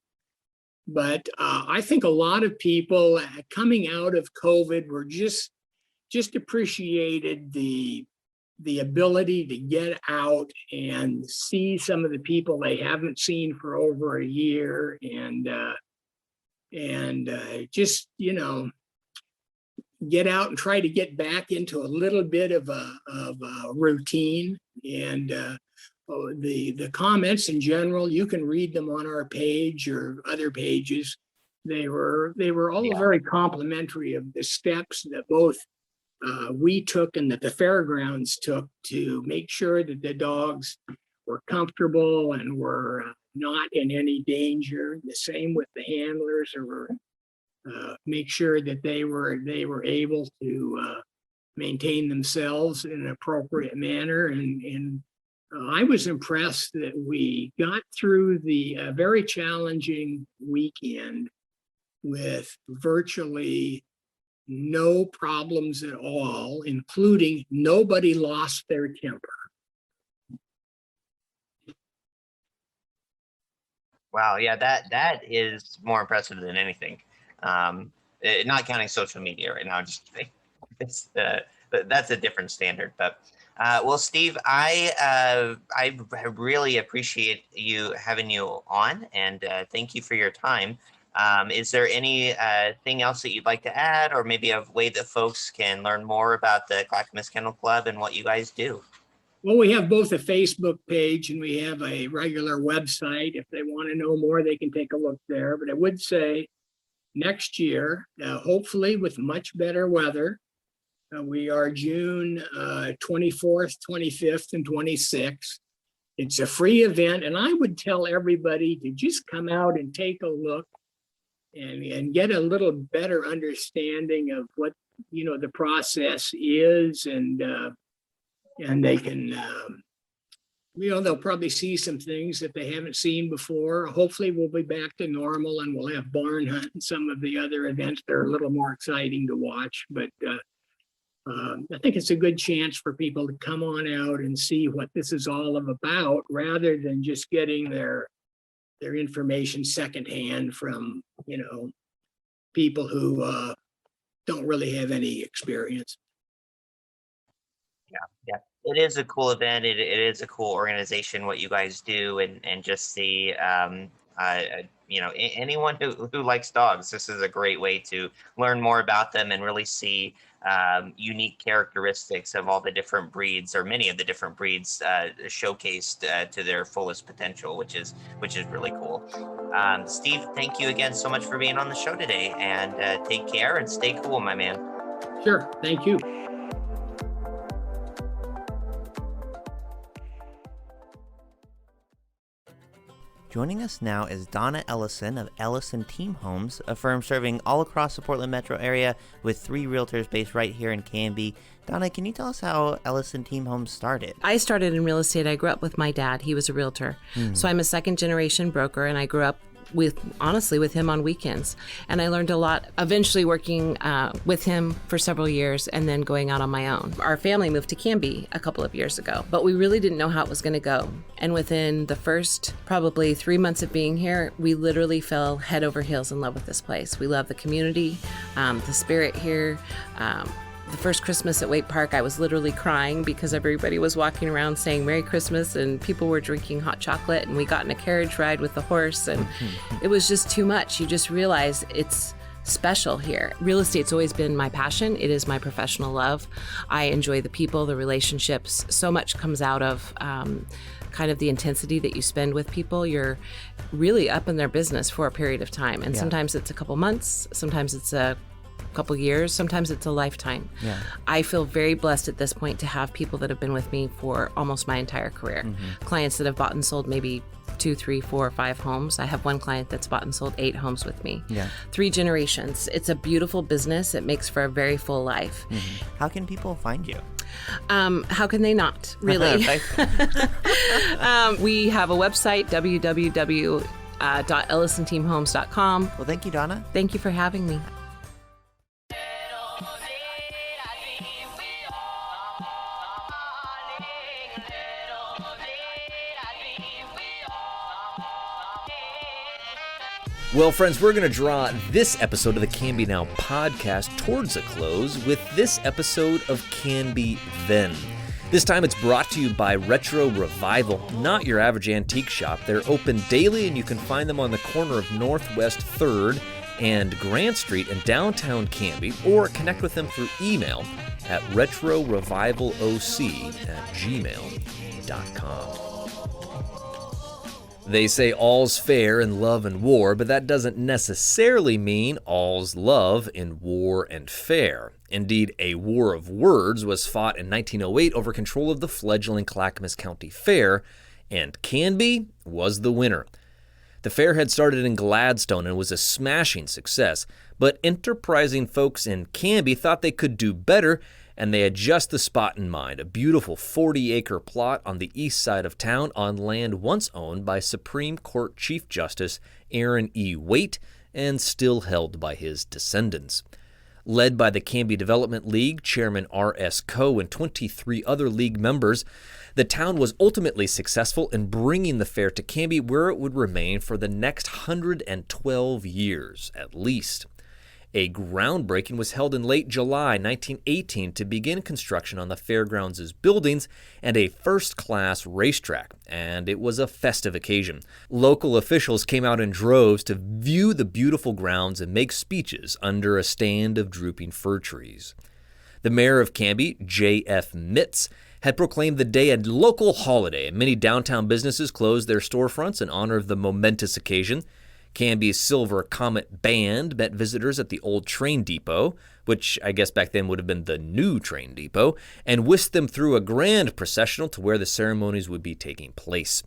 But I think a lot of people coming out of COVID were just appreciated the ability to get out and see some of the people they haven't seen for over a year, and just get out and try to get back into a little bit of a routine. And the comments in general, you can read them on our page or other pages. They were all very complimentary of the steps that both we took and that the fairgrounds took to make sure that the dogs were comfortable and were not in any danger. The same with the handlers, or make sure that they were able to maintain themselves in an appropriate manner. And I was impressed that we got through the very challenging weekend with virtually no problems at all, including nobody lost their temper. Wow, yeah, that is more impressive than anything. Not counting social media right now, just it's that's a different standard. But well, Steve, I really appreciate having you on, and thank you for your time. Is there any thing else that you'd like to add, or maybe a way that folks can learn more about the Clackamas Kennel Club and what you guys do? Well, we have both a Facebook page and we have a regular website. If they want to know more, they can take a look there. But I would say next year, hopefully with much better weather. We are June 24th, 25th, and 26th. It's a free event, and I would tell everybody to just come out and take a look and get a little better understanding of what, the process is, and they can, they'll probably see some things that they haven't seen before. Hopefully we'll be back to normal, and we'll have barn hunt and some of the other events that are a little more exciting to watch. But I think it's a good chance for people to come on out and see what this is all about, rather than just getting their information secondhand from, people who don't really have any experience. Yeah. It is a cool event. It is a cool organization, what you guys do, and just see, anyone who likes dogs, this is a great way to learn more about them and really see unique characteristics of all the different breeds, or many of the different breeds, showcased to their fullest potential, which is really cool. Steve, thank you again so much for being on the show today, and take care and stay cool, my man. Sure. Thank you. Joining us now is Donna Ellison of Ellison Team Homes, a firm serving all across the Portland metro area with 3 realtors based right here in Canby. Donna, can you tell us how Ellison Team Homes started? I started in real estate. I grew up with my dad. He was a realtor. So I'm a second generation broker, and I grew up with him on weekends. And I learned a lot, eventually working with him for several years and then going out on my own. Our family moved to Canby a couple of years ago, but we really didn't know how it was going to go. And within the first probably 3 months of being here, we literally fell head over heels in love with this place. We love the community, the spirit here. The first Christmas at Waite Park, I was literally crying because everybody was walking around saying Merry Christmas, and people were drinking hot chocolate, and we got in a carriage ride with the horse, and it was just too much. You just realize it's special here. Real estate's always been my passion. It is my professional love. I enjoy the people, the relationships. So much comes out of kind of the intensity that you spend with people. You're really up in their business for a period of time, and sometimes it's a couple months, sometimes it's a couple years, sometimes it's a lifetime. I feel very blessed at this point to have people that have been with me for almost my entire career. Clients that have bought and sold maybe 2, 3, 4, 5 homes. I have one client that's bought and sold 8 homes with me. 3 generations. It's a beautiful business. It makes for a very full life. How can people find you? How can they not, really? We have a website, www.ellisonteamhomes.com. Well, thank you, Donna. Thank you for having me. Well, friends, we're going to draw this episode of the Canby Now podcast towards a close with this episode of Canby Then. This time it's brought to you by Retro Revival, not your average antique shop. They're open daily, and you can find them on the corner of Northwest 3rd and Grant Street in downtown Canby, or connect with them through email at retrorevivaloc@gmail.com. They say all's fair in love and war, but that doesn't necessarily mean all's love in war and fair. Indeed, a war of words was fought in 1908 over control of the fledgling Clackamas County Fair, and Canby was the winner. The fair had started in Gladstone and was a smashing success, but enterprising folks in Canby thought they could do better, and they had just the spot in mind, a beautiful 40-acre plot on the east side of town on land once owned by Supreme Court Chief Justice Aaron E. Waite and still held by his descendants. Led by the Canby Development League, Chairman R.S. Coe, and 23 other league members, the town was ultimately successful in bringing the fair to Canby, where it would remain for the next 112 years, at least. A groundbreaking was held in late July 1918 to begin construction on the fairgrounds' buildings and a first-class racetrack, and it was a festive occasion. Local officials came out in droves to view the beautiful grounds and make speeches under a stand of drooping fir trees. The mayor of Canby, J.F. Mitz, had proclaimed the day a local holiday, and many downtown businesses closed their storefronts in honor of the momentous occasion. Canby's Silver Comet Band met visitors at the old train depot, which I guess back then would have been the new train depot, and whisked them through a grand processional to where the ceremonies would be taking place.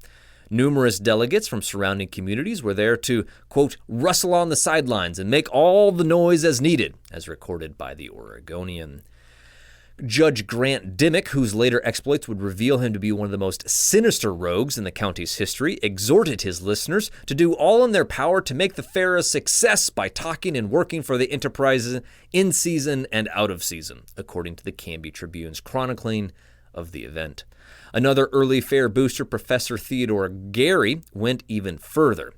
Numerous delegates from surrounding communities were there to, quote, rustle on the sidelines and make all the noise as needed, as recorded by the Oregonian. Judge Grant Dimmick, whose later exploits would reveal him to be one of the most sinister rogues in the county's history, exhorted his listeners to do all in their power to make the fair a success by talking and working for the enterprises in season and out of season, according to the Canby Tribune's chronicling of the event. Another early fair booster, Professor Theodore Gary, went even further.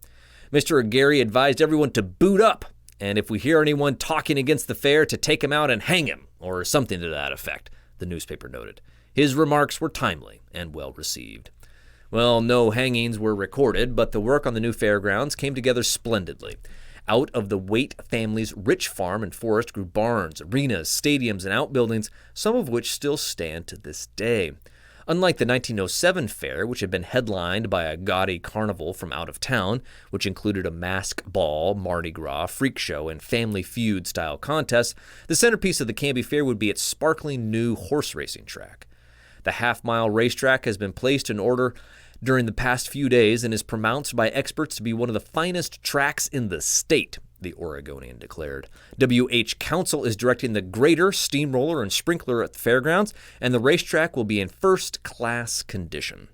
Mr. Gary advised everyone to boot up, and if we hear anyone talking against the fair, to take him out and hang him, or something to that effect, the newspaper noted. His remarks were timely and well received. Well, no hangings were recorded, but the work on the new fairgrounds came together splendidly. Out of the Waite family's rich farm and forest grew barns, arenas, stadiums, and outbuildings, some of which still stand to this day. Unlike the 1907 fair, which had been headlined by a gaudy carnival from out of town, which included a mask ball, Mardi Gras, freak show, and Family Feud-style contests, the centerpiece of the Canby Fair would be its sparkling new horse racing track. The half-mile racetrack has been placed in order during the past few days and is pronounced by experts to be one of the finest tracks in the state, the Oregonian declared. WH Council is directing the grader, steamroller, and sprinkler at the fairgrounds, and the racetrack will be in first-class condition.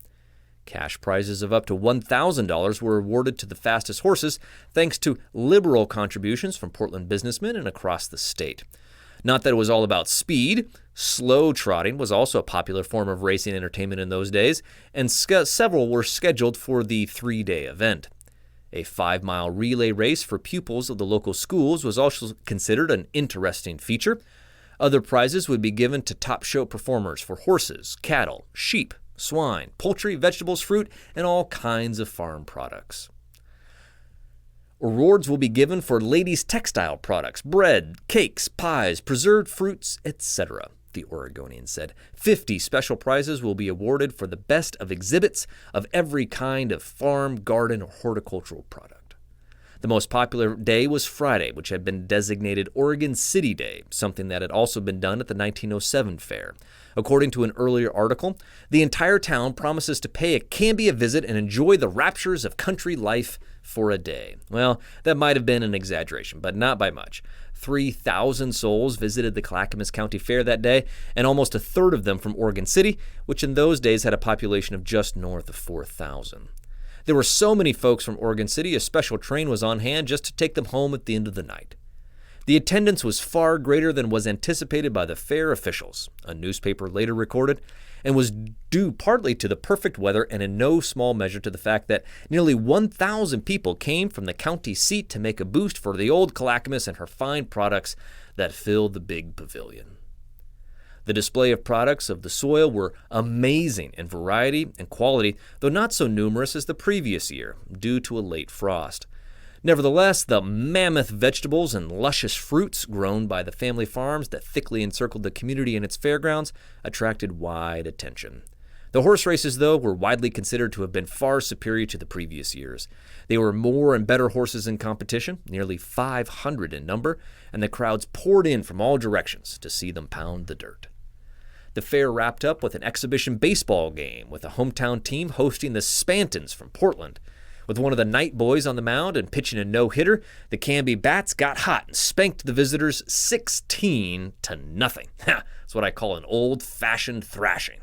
Cash prizes of up to $1,000 were awarded to the fastest horses, thanks to liberal contributions from Portland businessmen and across the state. Not that it was all about speed. Slow trotting was also a popular form of racing entertainment in those days, and several were scheduled for the 3-day event. A 5-mile relay race for pupils of the local schools was also considered an interesting feature. Other prizes would be given to top show performers for horses, cattle, sheep, swine, poultry, vegetables, fruit, and all kinds of farm products. Awards will be given for ladies' textile products, bread, cakes, pies, preserved fruits, etc., the Oregonian said. 50 special prizes will be awarded for the best of exhibits of every kind of farm, garden, or horticultural product. The most popular day was Friday, which had been designated Oregon City Day, something that had also been done at the 1907 fair. According to an earlier article, the entire town promises to pay a Canby a visit and enjoy the raptures of country life for a day. Well, that might have been an exaggeration, but not by much. 3,000 souls visited the Clackamas County Fair that day, and almost a third of them from Oregon City, which in those days had a population of just north of 4,000. There were so many folks from Oregon City, a special train was on hand just to take them home at the end of the night. The attendance was far greater than was anticipated by the fair officials, a newspaper later recorded, and was due partly to the perfect weather and in no small measure to the fact that nearly 1,000 people came from the county seat to make a boost for the old Clackamas and her fine products that filled the big pavilion. The display of products of the soil were amazing in variety and quality, though not so numerous as the previous year, due to a late frost. Nevertheless, the mammoth vegetables and luscious fruits grown by the family farms that thickly encircled the community and its fairgrounds attracted wide attention. The horse races, though, were widely considered to have been far superior to the previous years. They were more and better horses in competition, nearly 500 in number, and the crowds poured in from all directions to see them pound the dirt. The fair wrapped up with an exhibition baseball game, with a hometown team hosting the Spantons from Portland. With one of the night boys on the mound and pitching a no-hitter, the Canby Bats got hot and spanked the visitors 16-0. That's what I call an old-fashioned thrashing.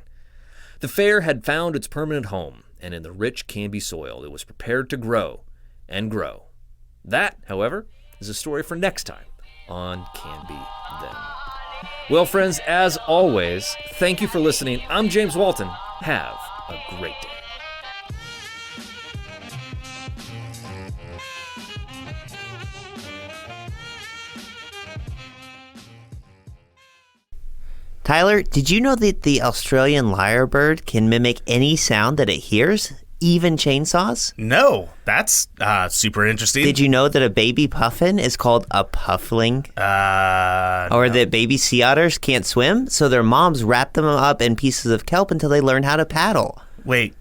The fair had found its permanent home, and in the rich Canby soil, it was prepared to grow and grow. That, however, is a story for next time on Canby Then. Well, friends, as always, thank you for listening. I'm James Walton. Have a great day. Tyler, did you know that the Australian lyrebird can mimic any sound that it hears, even chainsaws? No, that's super interesting. Did you know that a baby puffin is called a puffling? Or that baby sea otters can't swim, so their moms wrap them up in pieces of kelp until they learn how to paddle? Wait,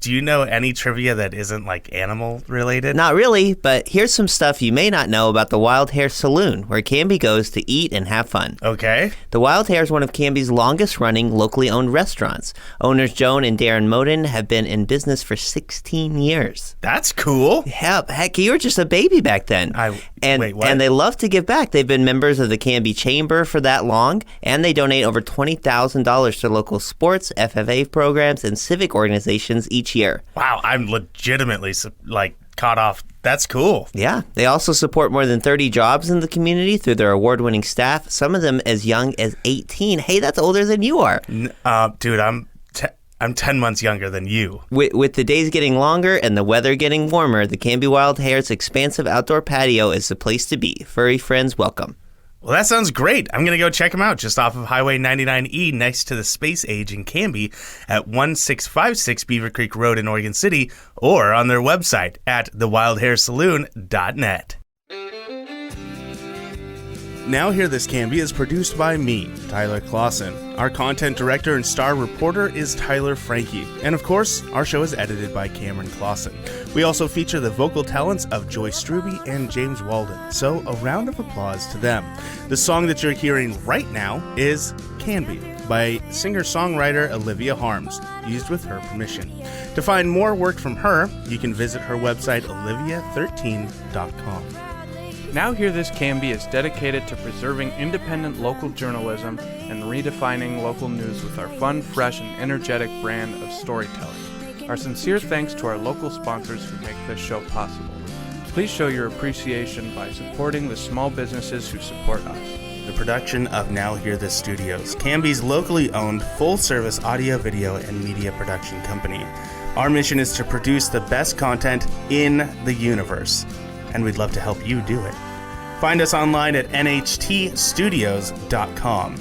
Do you know any trivia that isn't like animal related? Not really, but here's some stuff you may not know about the Wild Hare Saloon, where Canby goes to eat and have fun. Okay. The Wild Hare is one of Canby's longest running locally owned restaurants. Owners Joan and Darren Moden have been in business for 16 years. That's cool. Heck, you were just a baby back then. Wait, what? And they love to give back. They've been members of the Canby Chamber for that long, and they donate over $20,000 to local sports, FFA programs, and civic organizations each year. Wow, I'm legitimately caught off. That's cool. Yeah. They also support more than 30 jobs in the community through their award-winning staff, some of them as young as 18. Hey, that's older than you are. Dude, I'm 10 months younger than you. With the days getting longer and the weather getting warmer, the Canby Wild Hare's expansive outdoor patio is the place to be. Furry friends welcome. Well, that sounds great. I'm going to go check them out just off of Highway 99E next to the Space Age in Canby at 1656 Beaver Creek Road in Oregon City, or on their website at thewildharesaloon.net. Now Hear This Canby is produced by me, Tyler Clausen. Our content director and star reporter is Tyler Frankie. And of course, our show is edited by Cameron Clausen. We also feature the vocal talents of Joy Struby and James Walden. So a round of applause to them. The song that you're hearing right now is Canby by singer-songwriter Olivia Harms, used with her permission. To find more work from her, you can visit her website, olivia13.com. Now Hear This Canby is dedicated to preserving independent local journalism and redefining local news with our fun, fresh, and energetic brand of storytelling. Our sincere thanks to our local sponsors who make this show possible. Please show your appreciation by supporting the small businesses who support us. The production of Now Hear This Studios, Canby's locally owned full-service audio, video, and media production company. Our mission is to produce the best content in the universe, and we'd love to help you do it. Find us online at nhtstudios.com.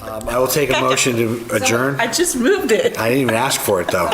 I will take a motion to adjourn. I just moved it. I didn't even ask for it, though.